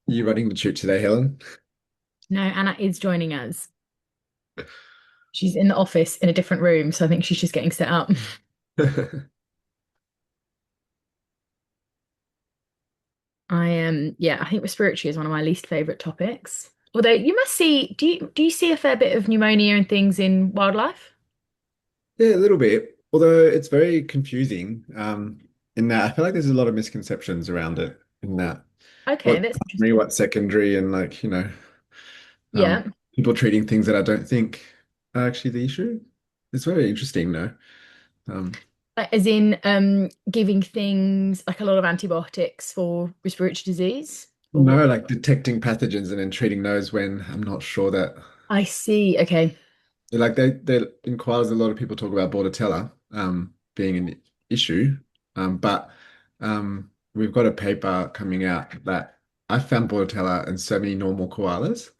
You running the shoot today, Helen? No, Anna is joining us. She's in the office in a different room, so I think she's just getting set up. Yeah, I think respiratory is one of my least favorite topics. Although you must see, do you see a fair bit of pneumonia and things in wildlife? Yeah, a little bit. Although it's very confusing, in that I feel like there's a lot of misconceptions around it, in that Okay, what's that's primary, interesting. what's secondary, and um, Yeah, people treating things that I don't think are actually the issue. It's very interesting, though. Um, like, as in giving things like a lot of antibiotics for respiratory disease, or what? no, like detecting pathogens and then treating those when I'm not sure that. I see. Okay. Like they in koalas, a lot of people talk about Bordetella being an issue, but we've got a paper coming out that I found Bordetella in so many normal koalas.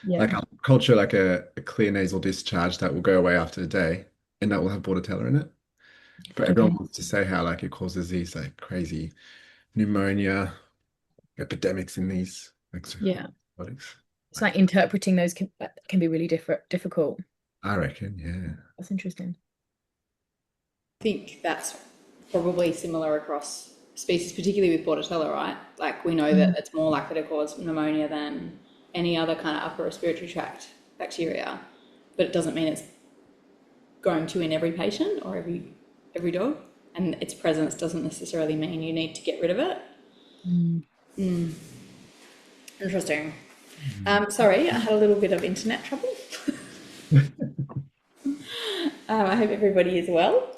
Yeah. Like I'll culture like a clear nasal discharge that will go away after a day, and that will have Bordetella in it. But everyone Okay. wants to say how like it causes these like crazy pneumonia epidemics in these like Yeah. bodies. It's Like like interpreting those can be really difficult. I reckon, yeah. That's interesting. Think that's probably similar across species, particularly with Bordetella, right? Like we know that Mm. it's more likely to cause pneumonia than any other kind of upper respiratory tract bacteria, but it doesn't mean it's going to in every patient or every dog, and its presence doesn't necessarily mean you need to get rid of it. Mm. Interesting. Mm. Sorry, I had a little bit of internet trouble. I hope everybody is well.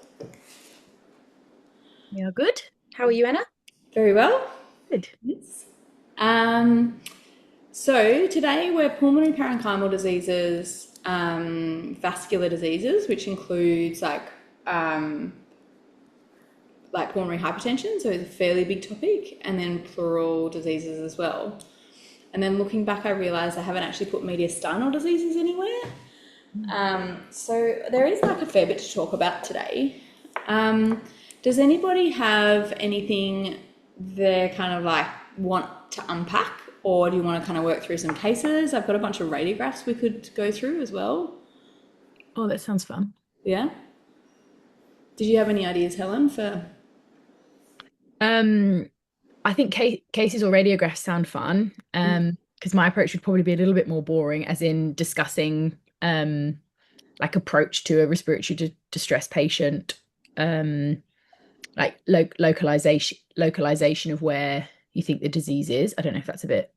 Yeah, good. How are you, Anna? Very well. Good. Yes. Um, So today we're pulmonary parenchymal diseases, vascular diseases, which includes like pulmonary hypertension, so it's a fairly big topic, and then pleural diseases as well. And then looking back, I realised I haven't actually put mediastinal diseases anywhere. So there is like a fair bit to talk about today. Um, does anybody have anything they kind of like want to unpack, or do you want to kind of work through some cases? I've got a bunch of radiographs we could go through as well. Oh, that sounds fun. Yeah. Did you have any ideas, Helen, for? Um, I think cases or radiographs sound fun. Because my approach would probably be a little bit more boring, as in discussing like approach to a respiratory distress patient, um, like localization of where you think the disease is. I don't know if that's a bit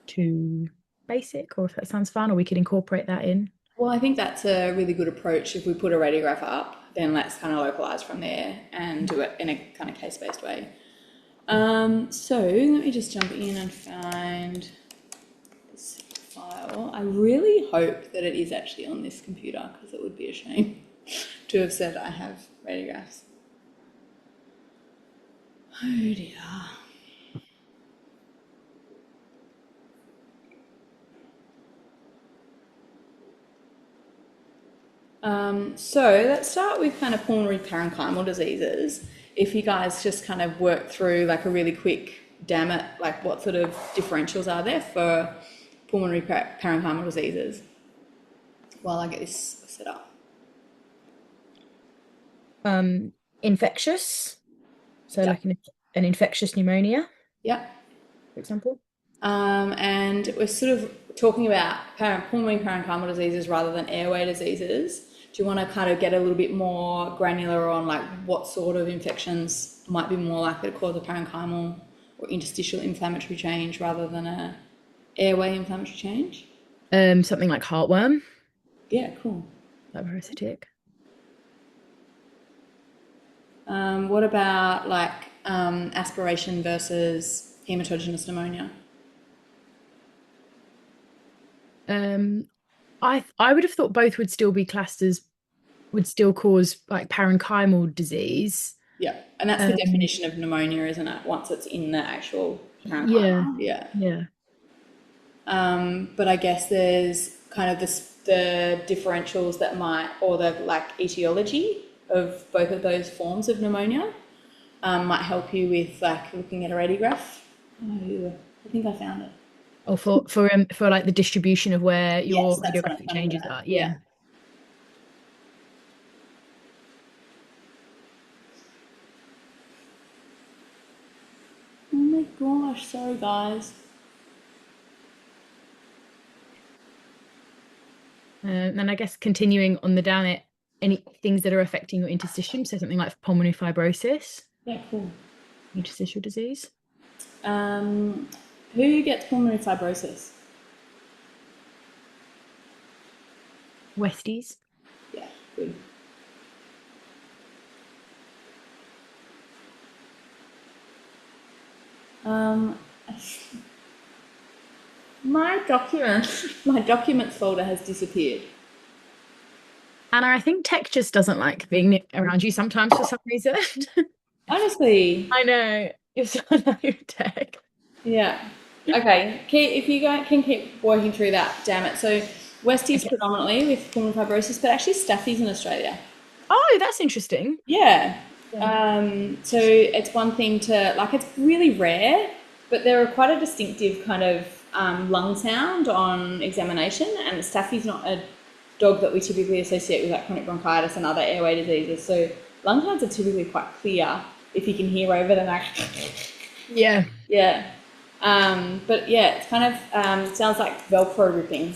too basic, or if that sounds fun, or we could incorporate that in. Well, I think that's a really good approach. If we put a radiograph up, then let's kind of localize from there and do it in a kind of case-based way. So let me just jump in and find this file. I really hope that it is actually on this computer because it would be a shame to have said I have radiographs. Oh dear. So let's start with kind of pulmonary parenchymal diseases. If you guys just kind of work through like a really quick damn it, like what sort of differentials are there for pulmonary parenchymal diseases while I get this set up. Um, Infectious, so Yeah. like an infectious pneumonia, Yeah. for example. And we're sort of talking about pulmonary parenchymal diseases rather than airway diseases. Do you want to kind of get a little bit more granular on like what sort of infections might be more likely to cause a parenchymal or interstitial inflammatory change rather than a airway inflammatory change? Something like heartworm, Yeah, cool. like parasitic. What about like aspiration versus hematogenous pneumonia? Um, I would have thought both would still be classed as would still cause like parenchymal disease. Yeah, and that's the Um, definition of pneumonia, isn't it? Once it's in the actual yeah, parenchyma. Yeah. yeah. But I guess there's kind of the differentials that might, or the like etiology of both of those forms of pneumonia might help you with like looking at a radiograph. Oh, yeah. I think I found it. Or for like the distribution of where your Yes, that's what I'm radiographic talking changes about. are. Yeah. Yeah. Oh my gosh, sorry guys. And I guess continuing on the down it, any things that are affecting your interstitium, so something like pulmonary fibrosis, Yeah, cool. interstitial disease. Who gets pulmonary fibrosis? Westies. Yeah, good. Um, my documents folder has disappeared. Anna, I think tech just doesn't like being around you sometimes for some reason. Honestly. I know. You're so low tech. Yeah. Okay. If you can keep working through that, damn it. So Westies predominantly with pulmonary fibrosis, but actually Staphy's in Australia. Oh, that's interesting. Yeah. So it's one thing to like. It's really rare, but there are quite a distinctive kind of lung sound on examination, and Staphy's not a dog that we typically associate with like chronic bronchitis and other airway diseases. So lung sounds are typically quite clear if you can hear over them. Like, yeah. Yeah. But yeah, it's kind of sounds like Velcro ripping.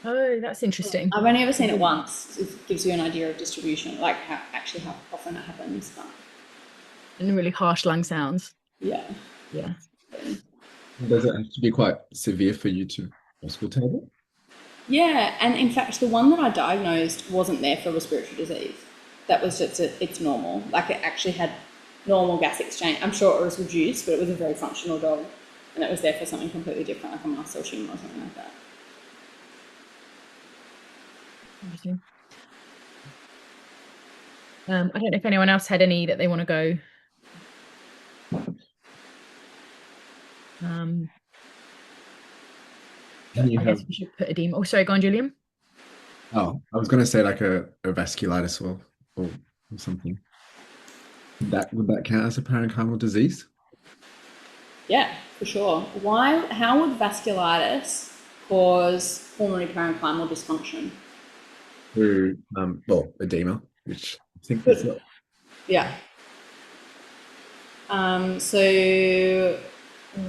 Oh, that's interesting. I've only ever seen it once. It gives you an idea of distribution, like how often it happens. But And really harsh lung sounds. yeah. Yeah. Does it have to be quite severe for you to auscultate it? Yeah, and in fact, the one that I diagnosed wasn't there for respiratory disease. That was just it's normal. Like it actually had normal gas exchange. I'm sure it was reduced, but it was a very functional dog, and it was there for something completely different, like a mast cell tumor or something like that. Interesting. I don't know if anyone else had any that they want to go. I guess we should put edema. Oh, sorry, go on, Julian. Oh, I was going to say like a vasculitis or something. Would that count as a parenchymal disease? Yeah, for sure. How would vasculitis cause pulmonary parenchymal dysfunction? Through edema, which I think Good. is not. Yeah. So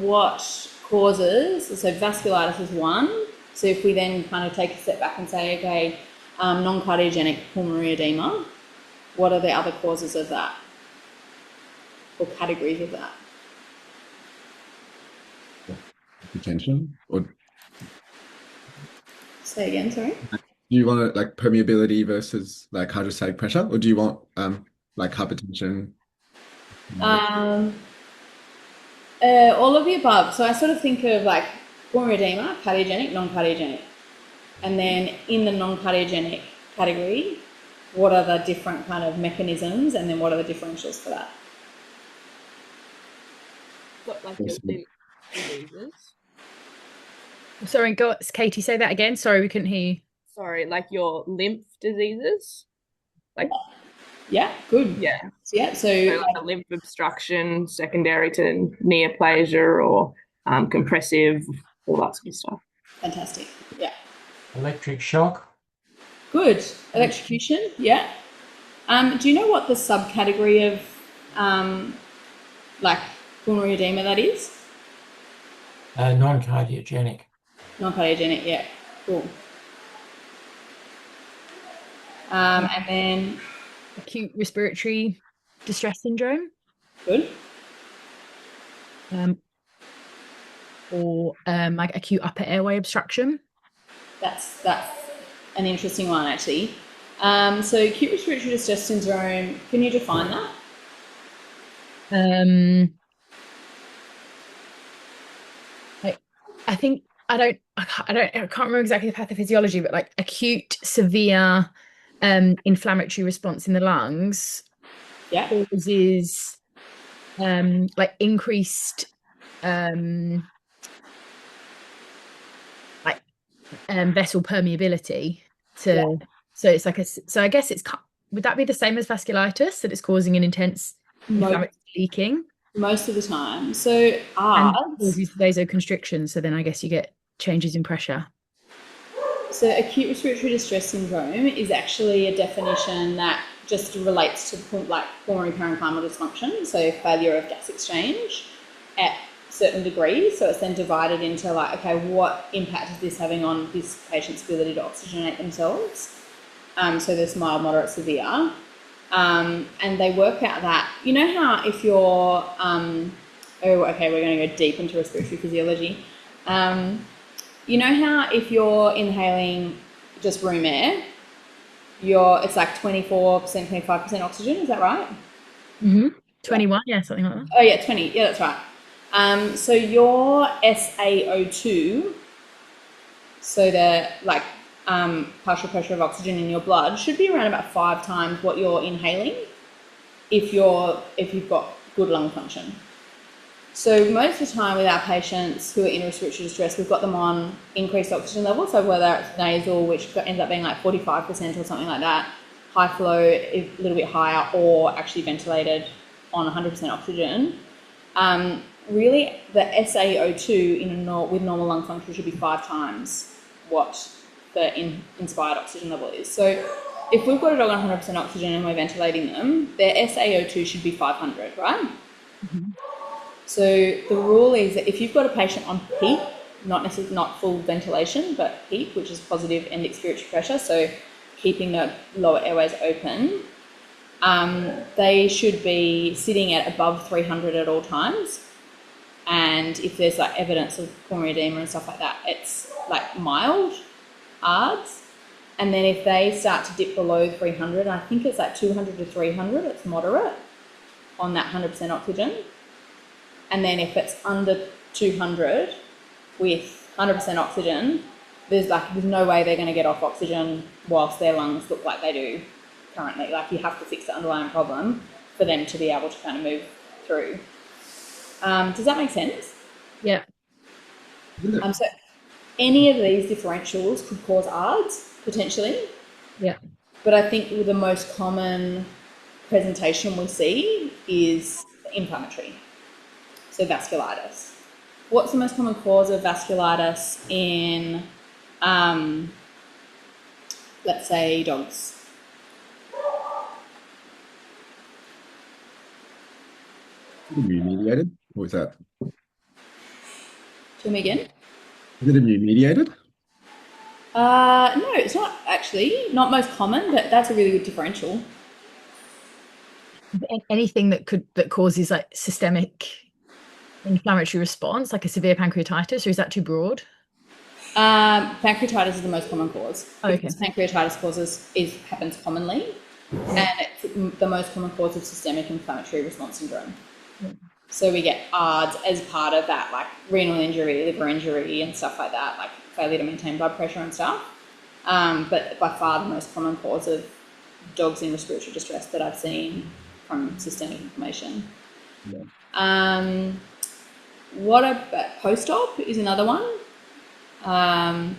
what causes, so vasculitis is one. So if we then kind of take a step back and say, okay, non-cardiogenic pulmonary edema, what are the other causes of that? Or categories of that? Hypertension, or do Say again, sorry. you want like permeability versus like hydrostatic pressure, or do you want like hypertension? All of the above. So I sort of think of like pulmonary edema, cardiogenic, non-cardiogenic. And then in the non-cardiogenic category, what are the different kind of mechanisms and then what are the differentials for that? What, like your lymph diseases? Sorry, Katie, say that again. Sorry, we couldn't hear you. Sorry, like your lymph diseases? Like, yeah, good. Yeah. Yeah, so like a lymph obstruction secondary to neoplasia or compressive, all that sort of stuff. Fantastic. Yeah. Electric shock. Good. Electrocution. Yeah. Do you know what the subcategory of like pulmonary edema that is? Non-cardiogenic. Non-cardiogenic. Yeah. Cool. And then Acute respiratory distress syndrome. Good. Or like acute upper airway obstruction. That's an interesting one actually. So acute respiratory distress syndrome, can you define that? I think I can't remember exactly the pathophysiology, but like acute severe inflammatory response in the lungs causes like increased vessel permeability to so it's like so I guess would that be the same as vasculitis, that it's causing an intense inflammatory leaking? most of the time. So And ARDS, causes vasoconstriction, so then I guess you get changes in pressure. so acute respiratory distress syndrome is actually a definition that just relates to like pulmonary parenchymal dysfunction, so failure of gas exchange at certain degrees. So it's then divided into like, okay, what impact is this having on this patient's ability to oxygenate themselves? So there's mild, moderate, severe. And they work out that, you know how if you're, oh, okay, we're going to go deep into respiratory physiology. You know how if you're inhaling just room air, it's like 24%, 25% oxygen, is that right? 21, yeah, something like that. Oh yeah, 20, yeah, that's right. So your SaO2, so the like partial pressure of oxygen in your blood should be around about 5 times what you're inhaling if you've got good lung function. So most of the time with our patients who are in respiratory distress, we've got them on increased oxygen levels. So whether it's nasal, which ends up being like 45% or something like that, high flow, a little bit higher, or actually ventilated on 100% oxygen. Really, the SaO2 with normal lung function should be 5 times what the inspired oxygen level is. So if we've got a dog on 100% oxygen and we're ventilating them, their SaO2 should be 500, right? Mm-hmm. So the rule is that if you've got a patient on PEEP, not full ventilation, but PEEP, which is positive end expiratory pressure, so keeping the lower airways open, they should be sitting at above 300 at all times. And if there's like evidence of pulmonary edema and stuff like that, it's like mild ARDS. And then if they start to dip below 300, I think it's like 200 to 300, it's moderate on that 100% oxygen. And then if it's under 200 with 100% oxygen, there's no way they're going to get off oxygen whilst their lungs look like they do currently. Like you have to fix the underlying problem for them to be able to kind of move through. Does that make sense? Yeah. So any of these differentials could cause ARDS potentially. Yeah. But I think the most common presentation we see is inflammatory. So vasculitis. What's the most common cause of vasculitis in, let's say, dogs? Immune mediated? What was that? Tell me again. Is it immune mediated? No, it's not actually. Not most common, but that's a really good differential. Anything that causes like systemic inflammatory response, like a severe pancreatitis, or is that too broad? Pancreatitis is the most common cause. Okay. Because pancreatitis happens commonly, and it's the most common cause of systemic inflammatory response syndrome. Yeah. So we get ARDS as part of that, like renal injury, liver injury, and stuff like that, like failure to maintain blood pressure and stuff. But by far the most common cause of dogs in respiratory distress that I've seen from systemic inflammation. Yeah. What about post-op is another one. I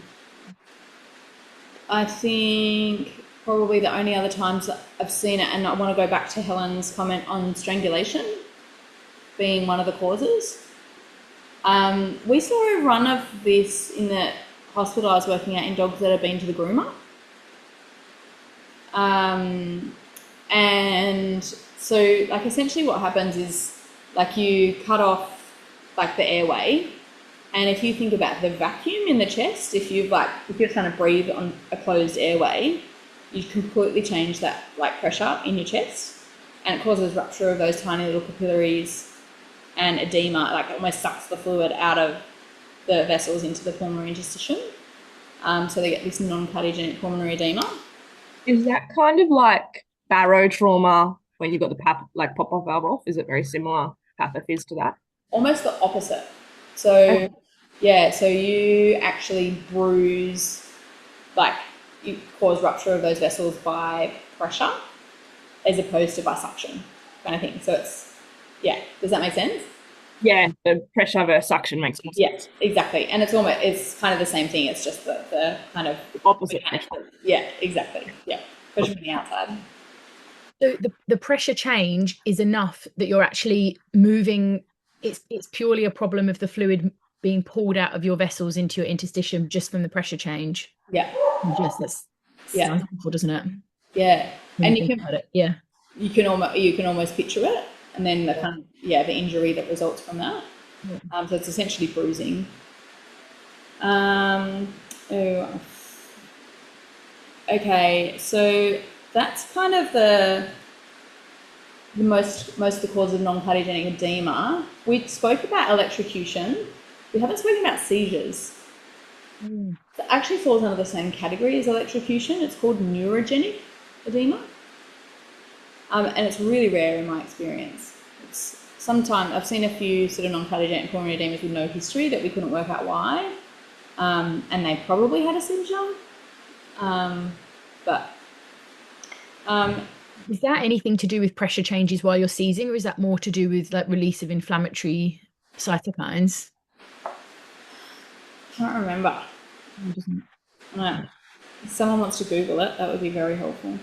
think probably the only other times that I've seen it, and I want to go back to Helen's comment on strangulation being one of the causes. We saw a run of this in the hospital I was working at in dogs that had been to the groomer. And so like essentially what happens is like you cut off like the airway, and if you think about the vacuum in the chest, if you're trying to breathe on a closed airway, you completely change that like pressure in your chest, and it causes rupture of those tiny little capillaries and edema, like it almost sucks the fluid out of the vessels into the pulmonary interstitium. So they get this non-cardiogenic pulmonary edema. Is that kind of like barotrauma when you've got the pop-off valve off? Is it very similar pathophys to that? Almost the opposite. So yeah, so you actually bruise, like you cause rupture of those vessels by pressure as opposed to by suction kind of thing. So it's, yeah, does that make sense? Yeah, the pressure versus suction makes more sense. Yeah, exactly. And it's kind of the same thing. It's just the kind of Opposite. mechanical. Yeah, exactly. Yeah, pressure from the outside. So the pressure change is enough that you're actually moving. It's purely a problem of the fluid being pulled out of your vessels into your interstitium just from the pressure change. Yeah. Just that Yeah. sounds awful, doesn't it? Yeah. When And you you think can, about it. Yeah. you can almost picture it, and then the kind of, the injury that results from that. So it's essentially bruising. Okay, so that's kind of the most of the cause of non-cardiogenic edema. We spoke about electrocution. We haven't spoken about seizures. It actually falls under the same category as electrocution. It's called neurogenic edema. And it's really rare in my experience. It's sometimes I've seen a few sort of non-cardiogenic pulmonary edemas with no history that we couldn't work out why, and they probably had a seizure. Is that anything to do with pressure changes while you're seizing, or is that more to do with like release of inflammatory cytokines? Can't remember. If someone wants to Google it, that would be very helpful.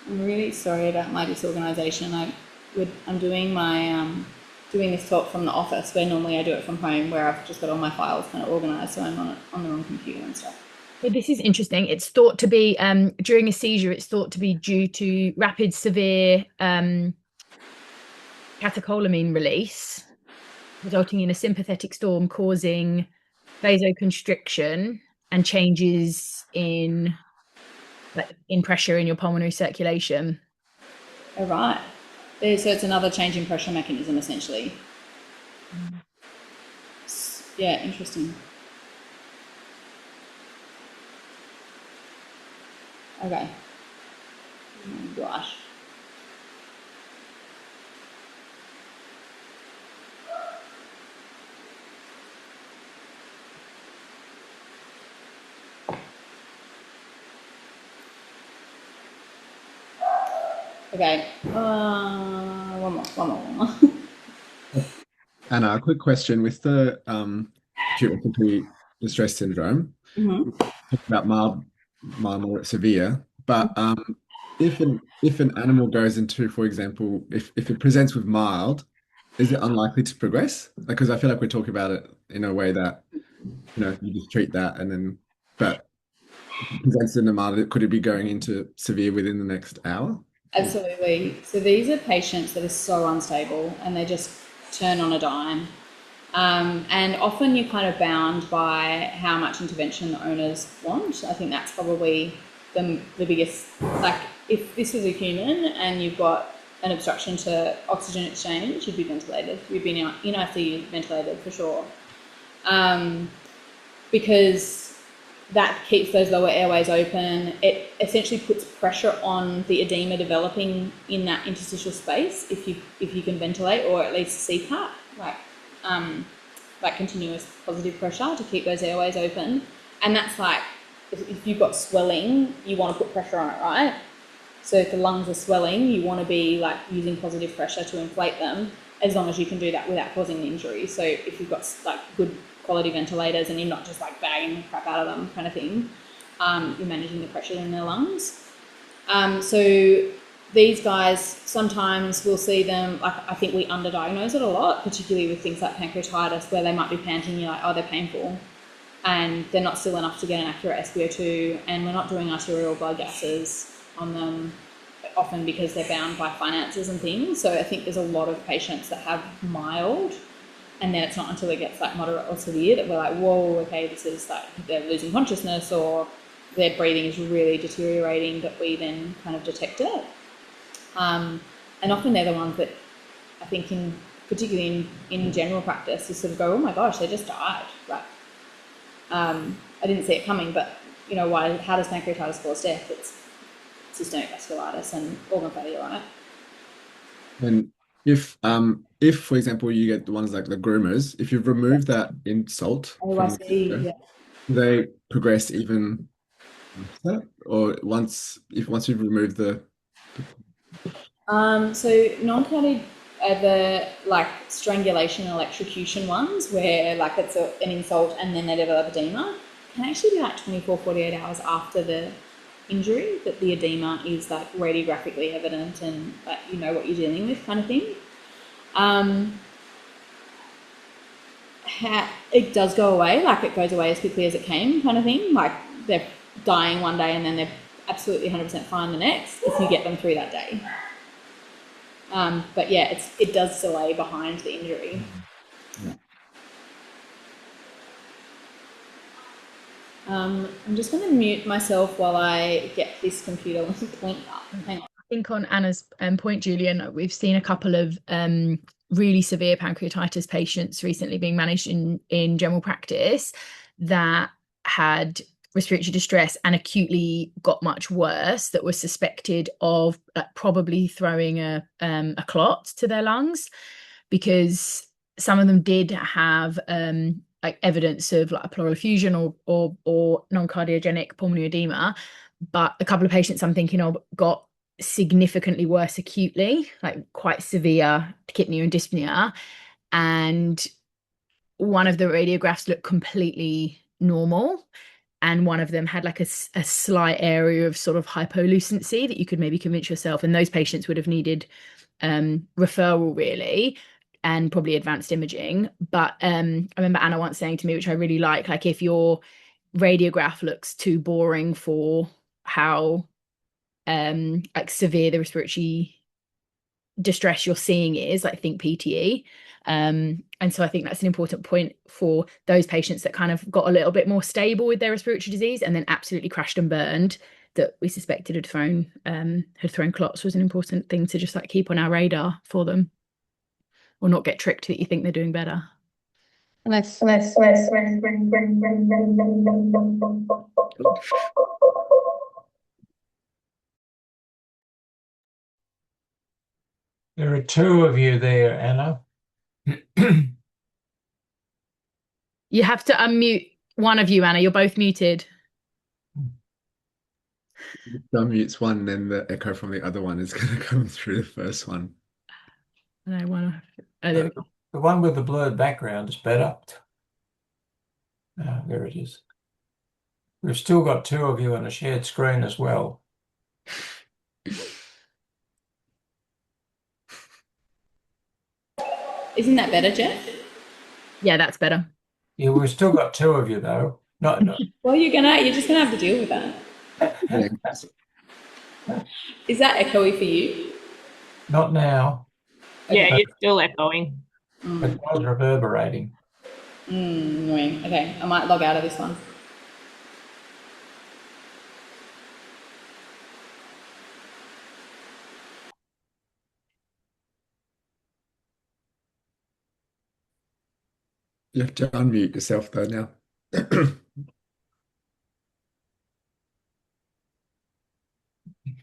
I'm really sorry about my disorganisation. I'm doing my doing this talk from the office where normally I do it from home, where I've just got all my files kind of organised, so I'm on the wrong computer and stuff. This is interesting. It's thought to be during a seizure. It's thought to be due to rapid, severe catecholamine release, resulting in a sympathetic storm, causing vasoconstriction and changes in pressure in your pulmonary circulation. Oh, right. So it's another change in pressure mechanism, essentially. Yeah, interesting. Okay. Oh, gosh. Okay. One more. Anna, a quick question with the acute respiratory distress syndrome. About mild, moderate, severe. But if an animal goes into, for example, if it presents with mild, is it unlikely to progress? Because I feel like we're talking about it in a way that you just treat that and then, but if it presents in a mild, could it be going into severe within the next hour? Absolutely. So these are patients that are so unstable and they just turn on a dime. And often you're kind of bound by how much intervention the owners want. I think that's probably the biggest, like if this was a human and you've got an obstruction to oxygen exchange, you'd be ventilated. You'd be in ICU ventilated for sure. Because that keeps those lower airways open. It essentially puts pressure on the edema developing in that interstitial space if you can ventilate, or at least CPAP, like continuous positive pressure to keep those airways open. And that's like, if you've got swelling, you want to put pressure on it, right? So if the lungs are swelling, you want to be like using positive pressure to inflate them, as long as you can do that without causing an injury. So if you've got like good quality ventilators and you're not just like bagging the crap out of them kind of thing, you're managing the pressure in their lungs. So these guys, sometimes we'll see them, like I think we underdiagnose it a lot, particularly with things like pancreatitis, where they might be panting, you're like, oh, they're painful, and they're not still enough to get an accurate SpO2, and we're not doing arterial blood gases on them, often because they're bound by finances and things. So I think there's a lot of patients that have mild, and then it's not until it gets like moderate or severe that we're like, whoa, okay, this is like they're losing consciousness or their breathing is really deteriorating, that we then kind of detect it. And often they're the ones that I think particularly in general practice, you sort of go, oh my gosh, they just died. Like, I didn't see it coming, but how does pancreatitis cause death? It's systemic vasculitis and organ failure, right? And if for example you get the ones like the groomers, if you've removed that insult from the see, yeah. they progress even faster, or once you've removed the So non-cardiac are the like strangulation and electrocution ones where like it's an insult and then they develop edema. It can actually be like 24, 48 hours after the injury that the edema is like radiographically evident and like you know what you're dealing with kind of thing. It does go away, like it goes away as quickly as it came kind of thing. Like they're dying one day and then they're absolutely 100% fine the next if you get them through that day. But yeah, it does delay behind the injury. Yeah. I'm just going to mute myself while I get this computer linked up. Hang on. I think on Anna's point, Julian, we've seen a couple of really severe pancreatitis patients recently being managed in general practice that had respiratory distress and acutely got much worse, that was suspected of probably throwing a clot to their lungs, because some of them did have like evidence of like a pleural effusion or non-cardiogenic pulmonary edema, but a couple of patients I'm thinking of got significantly worse acutely, like quite severe tachypnea and dyspnea, and one of the radiographs looked completely normal, and one of them had like a slight area of sort of hypolucency that you could maybe convince yourself, and those patients would have needed referral really, and probably advanced imaging. But I remember Anna once saying to me, which I really like if your radiograph looks too boring for how like severe the respiratory distress you're seeing is, like think PTE. And so I think that's an important point for those patients that kind of got a little bit more stable with their respiratory disease and then absolutely crashed and burned, that we suspected had thrown clots, was an important thing to just like keep on our radar for them, or not get tricked that you think they're doing better. There are two of you there, Anna. You have to unmute one of you, Anna. You're both muted. Unmutes one, then the echo from the other one is going to come through the first one. No, one. Oh, there we go. The one with the blurred background is better. There it is. We've still got two of you on a shared screen as well. Isn't that better, Jeff? Yeah, that's better. Yeah, we've still got two of you though. No. Well, you're just gonna have to deal with that. Is that echoey for you? Not now. Yeah, you're still echoing. It was reverberating. Annoying. Okay, I might log out of this one. You have to unmute yourself though now.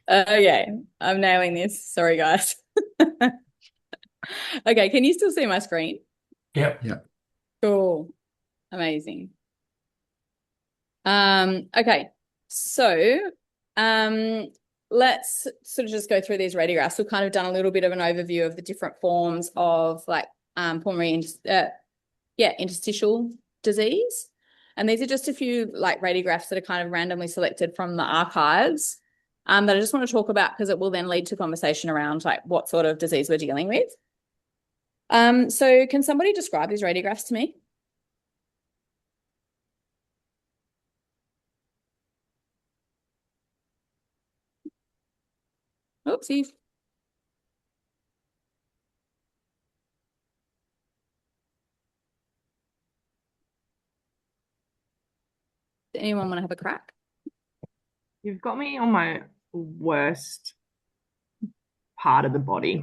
Okay, I'm nailing this. Sorry, guys. Okay, can you still see my screen? Yep. Yeah. Cool. Amazing. Okay, so let's sort of just go through these radiographs. We've kind of done a little bit of an overview of the different forms of like pulmonary interstitial disease. And these are just a few like radiographs that are kind of randomly selected from the archives that I just want to talk about, because it will then lead to conversation around like what sort of disease we're dealing with. So can somebody describe these radiographs to me? Oopsie. Does anyone want to have a crack? You've got me on my worst part of the body.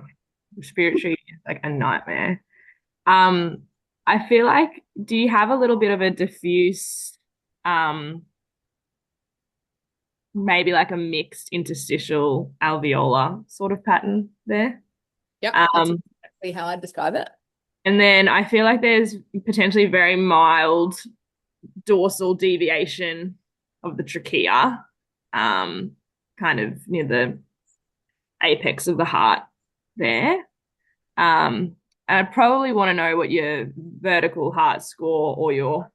Respiratory is like a nightmare. I feel like, do you have a little bit of a diffuse, maybe like a mixed interstitial alveolar sort of pattern there? Yep, that's exactly how I'd describe it. And then I feel like there's potentially very mild dorsal deviation of the trachea, kind of near the apex of the heart there. I probably want to know what your vertical heart score or your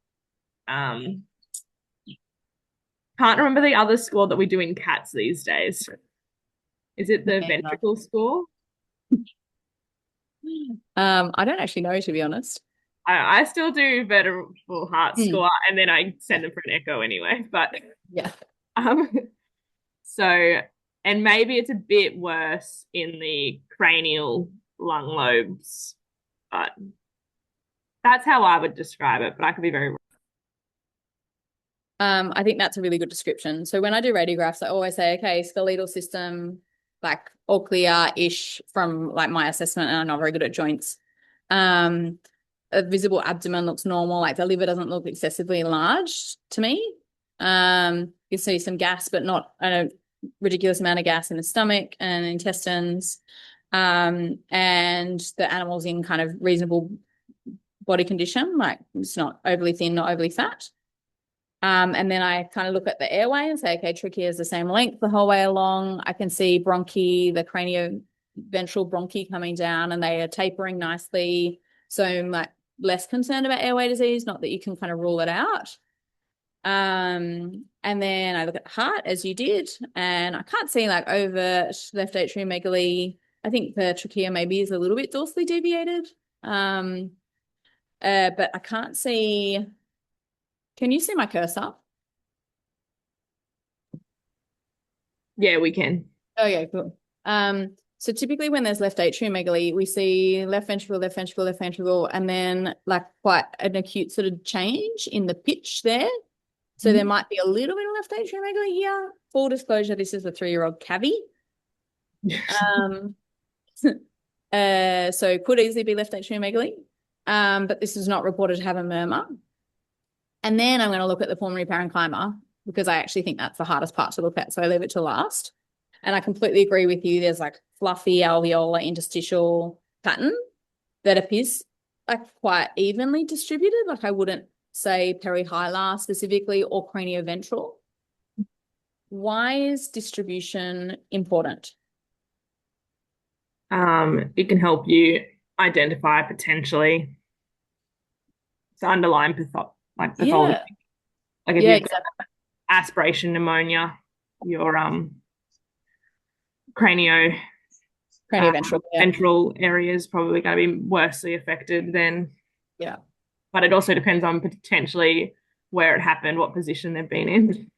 can't remember the other score that we do in cats these days. Is it the ventricle score? I don't actually know, to be honest. I still do vertebral heart score, and then I send them for an echo anyway. But yeah, um, so and maybe it's a bit worse in the cranial lung lobes, but that's how I would describe it. But I could be very wrong. I think that's a really good description. So when I do radiographs, I always say, okay, skeletal system, like all clear-ish from like my assessment, and I'm not very good at joints. A visible abdomen looks normal, like the liver doesn't look excessively enlarged to me. You see some gas, but not a ridiculous amount of gas in the stomach and intestines. And the animal's in kind of reasonable body condition, like it's not overly thin, not overly fat. And then I kind of look at the airway and say, okay, trachea is the same length the whole way along. I can see bronchi, the cranioventral bronchi coming down, and they are tapering nicely. So I'm like less concerned about airway disease, not that you can kind of rule it out. And then I look at the heart, as you did, and I can't see like overt left atriomegaly. I think the trachea maybe is a little bit dorsally deviated. But I can't see. Can you see my cursor? Yeah, we can. Oh, yeah, cool. So typically when there's left atriomegaly, we see left ventricle, left ventricle, left ventricle, and then like quite an acute sort of change in the pitch there. So there might be a little bit of left atriomegaly here. Full disclosure, this is a 3-year-old cavy. So could easily be left atriomegaly, but this is not reported to have a murmur. And then I'm going to look at the pulmonary parenchyma, because I actually think that's the hardest part to look at, so I leave it to last. And I completely agree with you. There's like fluffy alveolar interstitial pattern that appears like quite evenly distributed. Like I wouldn't say perihilar specifically or cranioventral. Why is distribution important? It can help you identify potentially the underlying pathology. Yeah. Like if Yeah, you've got aspiration pneumonia, your Cranioventral. Yeah. ventral area is probably going to be worsely affected then. Yeah. But it also depends on potentially where it happened, what position they've been in.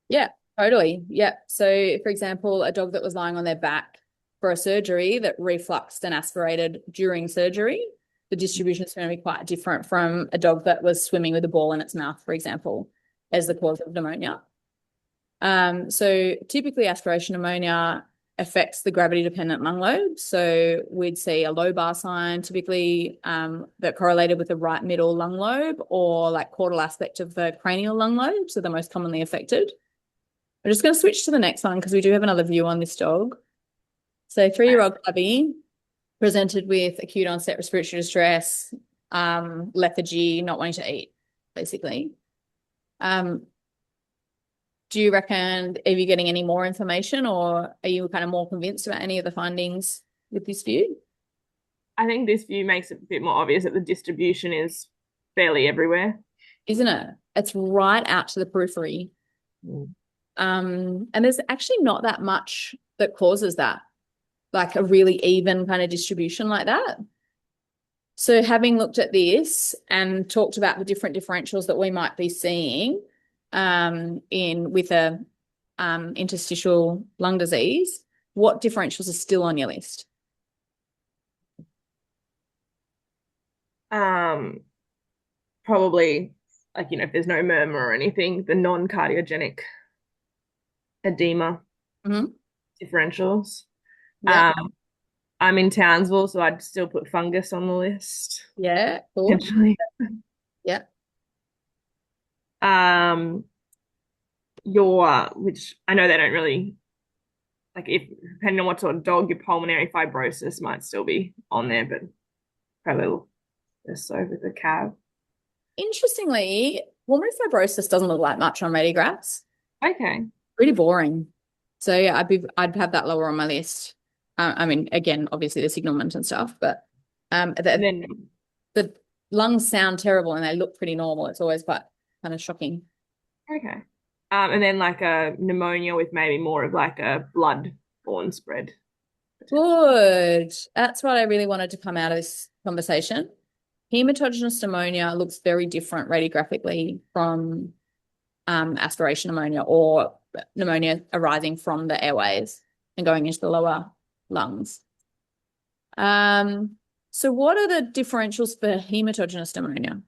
Yeah, totally. Yeah. So, for example, a dog that was lying on their back for a surgery that refluxed and aspirated during surgery, the distribution is going to be quite different from a dog that was swimming with a ball in its mouth, for example, as the cause of pneumonia. So typically aspiration pneumonia affects the gravity-dependent lung lobe. So we'd see a lobar sign typically that correlated with the right middle lung lobe, or like caudal aspect of the cranial lung lobe, so the most commonly affected. I'm just going to switch to the next one because we do have another view on this dog. So 3-year-old puppy presented with acute onset respiratory distress, lethargy, not wanting to eat, basically. Do you reckon, are you getting any more information, or are you kind of more convinced about any of the findings with this view? I think this view makes it a bit more obvious that the distribution is fairly everywhere. Isn't it? It's right out to the periphery. And there's actually not that much that causes that, like a really even kind of distribution like that. So having looked at this and talked about the different differentials that we might be seeing with a interstitial lung disease, what differentials are still on your list? Probably, like, if there's no murmur or anything, the non-cardiogenic edema differentials. Yeah. I'm in Townsville, so I'd still put fungus on the list. Yeah, cool. Potentially. Yeah. Which I know they don't really, like, if depending on what sort of dog, your pulmonary fibrosis might still be on there, but probably less so with the cab. Interestingly, pulmonary fibrosis doesn't look like much on radiographs. Okay. Pretty boring. So yeah, I'd have that lower on my list. I mean, again, obviously the signalment and stuff, but And And then, the lungs sound terrible and they look pretty normal. It's always quite kind of shocking. okay. And then like a pneumonia with maybe more of like a blood-borne spread. Good. That's what I really wanted to come out of this conversation. Hematogenous pneumonia looks very different radiographically from aspiration pneumonia or pneumonia arising from the airways and going into the lower lungs. So what are the differentials for hematogenous pneumonia?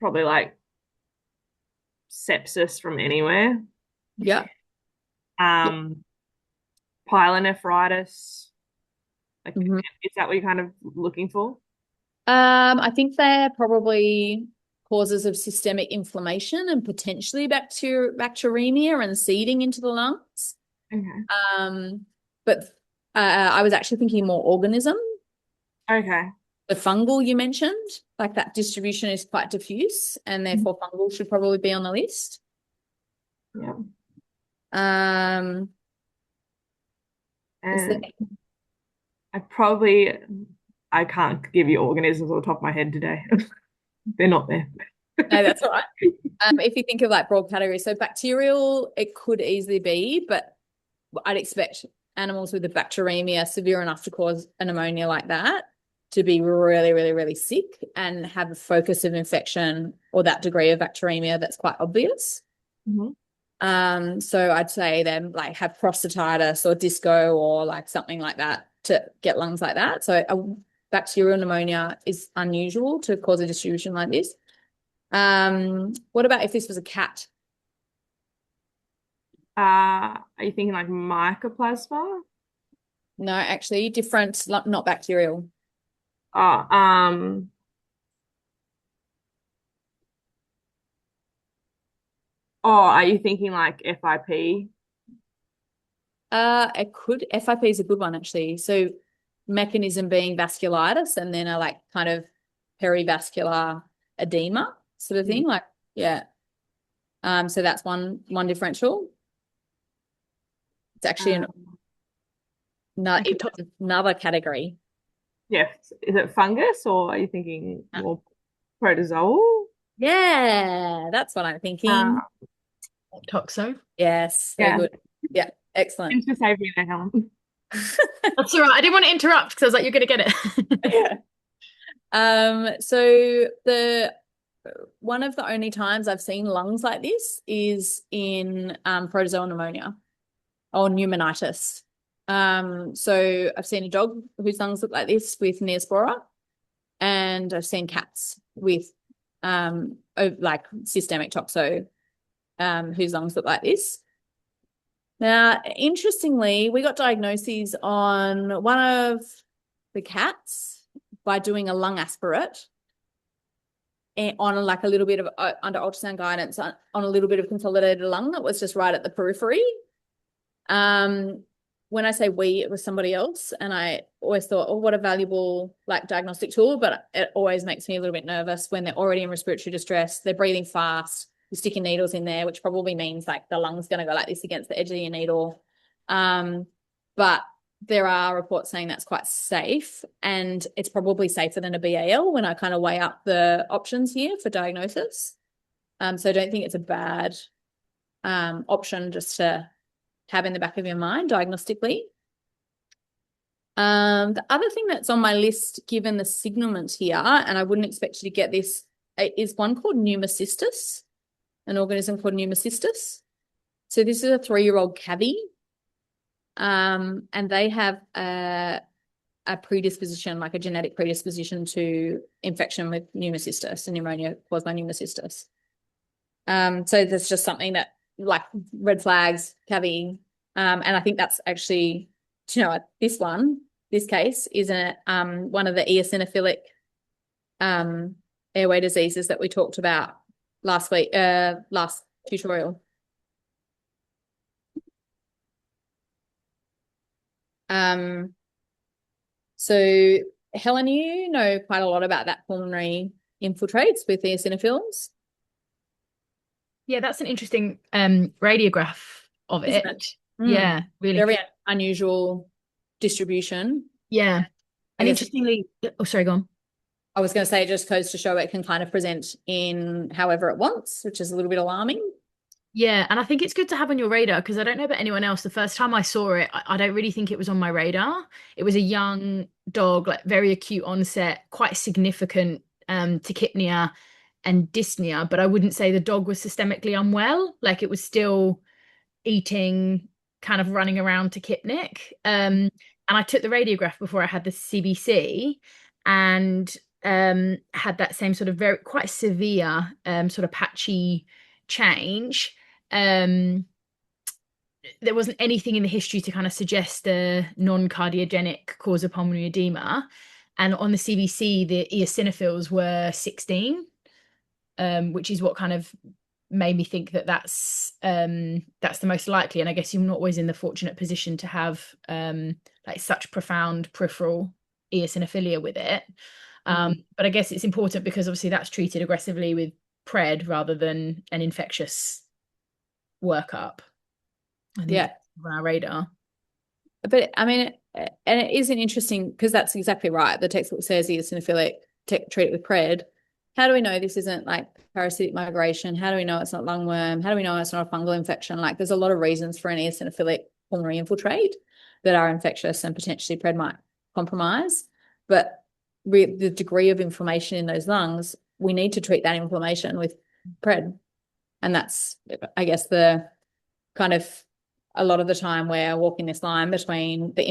Probably like sepsis from anywhere. Yeah. Pyelonephritis. Like, Mhm. is that what you're kind of looking for? I think they're probably causes of systemic inflammation and potentially bacteremia and seeding into the lungs. Okay. But I was actually thinking more organism. Okay. The fungal you mentioned, like that distribution is quite diffuse, and therefore fungal should probably be on the list. Yeah. Is there, And I can't give you organisms on the top of my head today. They're not there. no, that's all right. If you think of like broad categories, so bacterial, it could easily be, but I'd expect animals with a bacteremia severe enough to cause a pneumonia like that to be really, really, really sick and have a focus of infection or that degree of bacteremia that's quite obvious. So I'd say them like have prostatitis or disco or like something like that to get lungs like that. So a bacterial pneumonia is unusual to cause a distribution like this. What about if this was a cat? Are you thinking like mycoplasma? No, actually different, not bacterial. Oh, are you thinking like FIP? It could. FIP is a good one actually. So mechanism being vasculitis and then a like kind of perivascular edema sort of thing. Like, yeah. So that's one differential. It's actually another category. Yeah. Is it fungus or are you thinking more protozoal? Yeah, that's what I'm thinking. Toxo. Yes, very Yeah. good. Yeah, excellent. Thanks for saving me there, Helen. That's all right. I didn't want to interrupt because I was like, you're going to get it. So the one of the only times I've seen lungs like this is in protozoal pneumonia or pneumonitis. So I've seen a dog whose lungs look like this with Neospora, and I've seen cats with like systemic toxo whose lungs look like this. Now, interestingly, we got diagnoses on one of the cats by doing a lung aspirate and on like a little bit of under ultrasound guidance on a little bit of consolidated lung that was just right at the periphery. When I say we, it was somebody else, and I always thought, oh, what a valuable like diagnostic tool, but it always makes me a little bit nervous when they're already in respiratory distress, they're breathing fast, you're sticking needles in there, which probably means like the lung's going to go like this against the edge of your needle. But there are reports saying that's quite safe, and it's probably safer than a BAL when I kind of weigh up the options here for diagnosis. So I don't think it's a bad option just to have in the back of your mind diagnostically. The other thing that's on my list, given the signalment here, and I wouldn't expect you to get this, is one called pneumocystis, an organism called pneumocystis. So this is a 3-year-old cavy, and they have a predisposition, like a genetic predisposition to infection with pneumocystis and pneumonia caused by pneumocystis. So there's just something that like red flags, cavity, and I think that's actually, do you know what, this case is one of the eosinophilic airway diseases that we talked about last week, last tutorial. So Helen, you know quite a lot about that pulmonary infiltrates with eosinophils. Yeah, that's an interesting radiograph of Isn't it. it? Yeah, really. Very unusual distribution. Yeah. I And guess interestingly, oh, sorry, go on. I was going to say it just goes to show it can kind of present in however it wants, which is a little bit alarming. Yeah, and I think it's good to have on your radar because I don't know about anyone else. The first time I saw it, I don't really think it was on my radar. It was a young dog, like very acute onset, quite significant tachypnea and dyspnea, but I wouldn't say the dog was systemically unwell. Like it was still eating, kind of running around tachypnic. And I took the radiograph before I had the CBC and had that same sort of very quite severe sort of patchy change. Um, there wasn't anything in the history to kind of suggest a non-cardiogenic cause of pulmonary edema. And on the CBC, the eosinophils were 16, which is what kind of made me think that that's the most likely. And I guess you're not always in the fortunate position to have like such profound peripheral eosinophilia with it. But I guess it's important because obviously that's treated aggressively with pred rather than an infectious workup. I think Yeah. it's on our radar. But I mean, and it is an interesting, because that's exactly right. The textbook says eosinophilic, treat it with pred. How do we know this isn't like parasitic migration? How do we know it's not lungworm? How do we know it's not a fungal infection? Like there's a lot of reasons for an eosinophilic pulmonary infiltrate that are infectious and potentially pred might compromise. But the degree of inflammation in those lungs, we need to treat that inflammation with pred. And that's, I guess, the kind of a lot of the time we're walking this line between the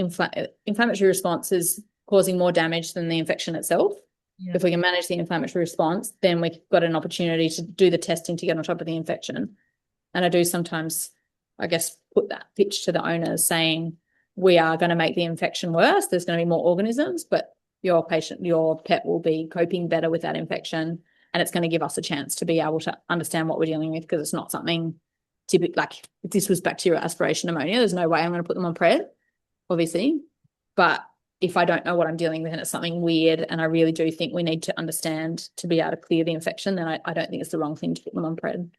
inflammatory response is causing more damage than the infection itself. Yeah. If we can manage the inflammatory response, then we've got an opportunity to do the testing to get on top of the infection. And I do sometimes, I guess, put that pitch to the owners saying, we are going to make the infection worse. There's going to be more organisms, but your pet will be coping better with that infection. And it's going to give us a chance to be able to understand what we're dealing with, because it's not something typical. Like if this was bacterial aspiration pneumonia, there's no way I'm going to put them on pred, obviously. But if I don't know what I'm dealing with and it's something weird, and I really do think we need to understand to be able to clear the infection, then I don't think it's the wrong thing to put them on pred.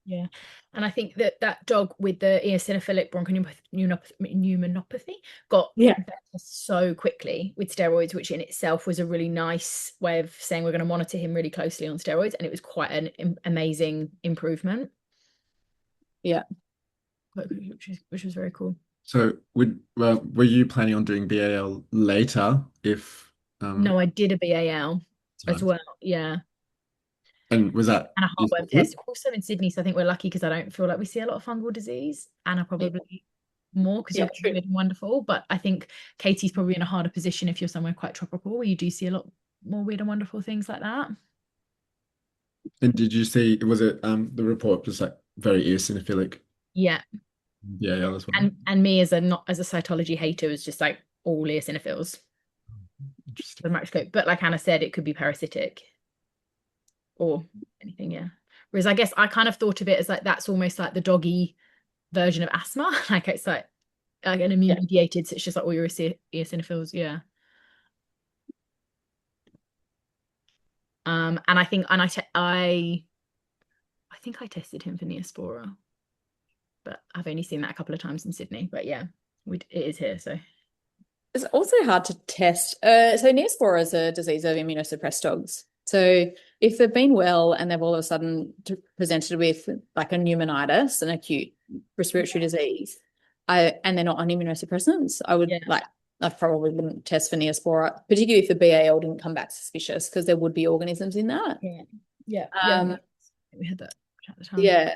Yeah. And I think that dog with the eosinophilic bronchopneumonopathy got better so quickly with steroids, which in itself was a really nice way of saying we're going to monitor him really closely on steroids. And it was quite an amazing improvement. Yeah. Which was very cool. So were you planning on doing BAL later if No, I did a BAL as well. Yeah. And was that and a heartworm test also in Sydney, so I think we're lucky because I don't feel like we see a lot of fungal disease, and I probably more because you're good and wonderful. But I think Katie's probably in a harder position if you're somewhere quite tropical where you do see a lot more weird and wonderful things like that. And did you see, was it the report was like very eosinophilic? Yeah. Yeah, that's one. And me as a cytology hater was just like all eosinophils. Interesting. The microscope. But like Anna said, it could be parasitic or anything, yeah. Whereas I guess I kind of thought of it as like that's almost like the doggy version of asthma. Like it's like an immune mediated, so it's just like all your eosinophils, yeah. And I think I think I tested him for Neospora, but I've only seen that a couple of times in Sydney. But yeah, it is here, so. It's also hard to test. So Neospora is a disease of immunosuppressed dogs. So if they've been well and they've all of a sudden presented with like a pneumonitis, an acute respiratory disease, and they're not on immunosuppressants, I probably wouldn't test for Neospora, particularly if the BAL didn't come back suspicious, because there would be organisms in that. Yeah. We had that at the time. Yeah,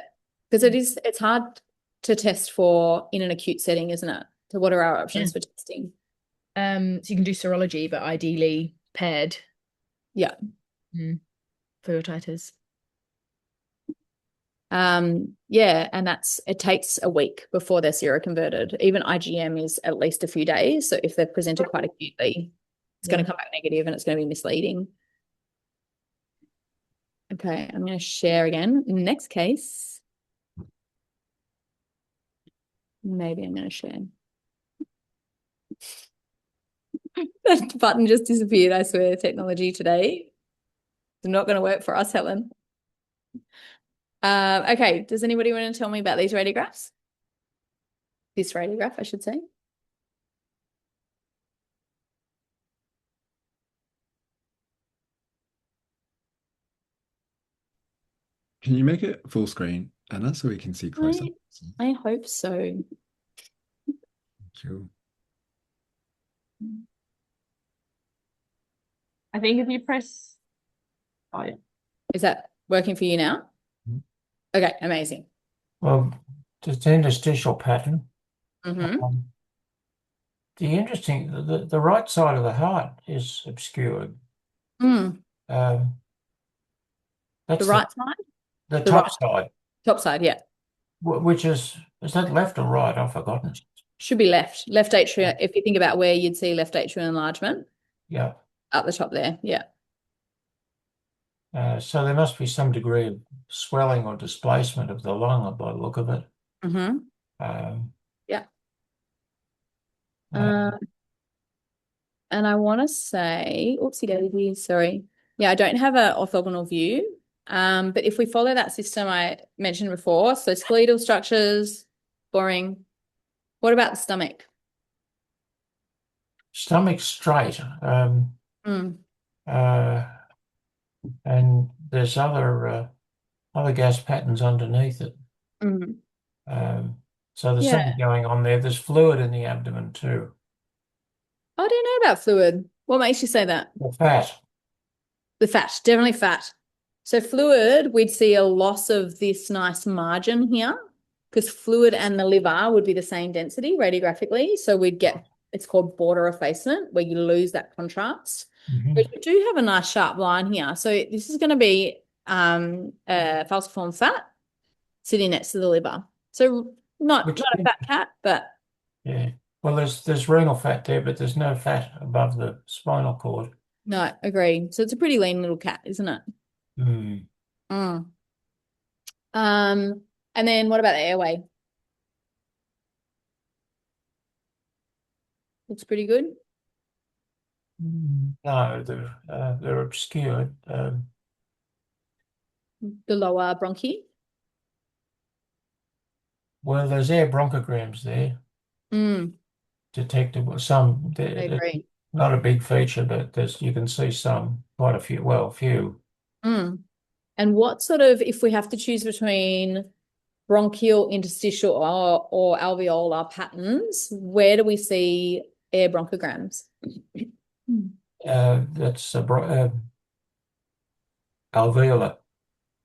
because it's hard to test for in an acute setting, isn't it? So what are our options for testing? So you can do serology, but ideally paired. Yeah. For your titers. And it takes a week before they're seroconverted. Even IgM is at least a few days. So if they've presented quite acutely, it's going to come back negative and it's going to be misleading. Okay, I'm going to share again. Next case. Maybe I'm going to share. That button just disappeared, I swear. Technology today is not going to work for us, Helen. Okay, does anybody want to tell me about these radiographs? this radiograph, I should say. Can you make it full screen, Anna, so we can see closer? I hope so. Cool. I think if you press, oh yeah. Is that working for you now? Mhm. Okay, amazing. Well, the interstitial pattern. Mm-hmm. The right side of the heart is obscured. Mm. Um, The that's right side? the The top right side, top side, yeah. which is that left or right? I've forgotten. Should be left. Left atrial, if you think about where you'd see left atrial enlargement, Yeah. up the top there. Yeah. So there must be some degree of swelling or displacement of the lung by the look of it. Mm-hmm. Um, Yeah. uh, And I want to say, oopsie daisy, sorry. Yeah, I don't have an orthogonal view. But if we follow that system I mentioned before, so skeletal structures, boring. What about the stomach? Stomach straight. Mm. Uh, and there's other gas patterns underneath it. Mm. So there's Yeah. something going on there. There's fluid in the abdomen too. I don't know about fluid. What makes you say that? The fat. The fat, definitely fat. So fluid, we'd see a loss of this nice margin here because fluid and the liver would be the same density radiographically. So we'd get, it's called border effacement, where you lose that contrast. Mhm. But you do have a nice sharp line here. So this is going to be falciform fat sitting next to the liver. So not a fat cat, but Yeah. Well, there's renal fat there, but there's no fat above the spinal cord. no, agree. So it's a pretty lean little cat, isn't it? Mm. Mm. And then what about the airway? Looks pretty good. No, they're obscured. The lower bronchi. Well, there's air bronchograms there, Mm, detectable. I agree. Not a big feature, but you can see some, quite a few. Well, few. Mm. And what sort of, if we have to choose between bronchial, interstitial, or alveolar patterns, where do we see air bronchograms? That's alveolar.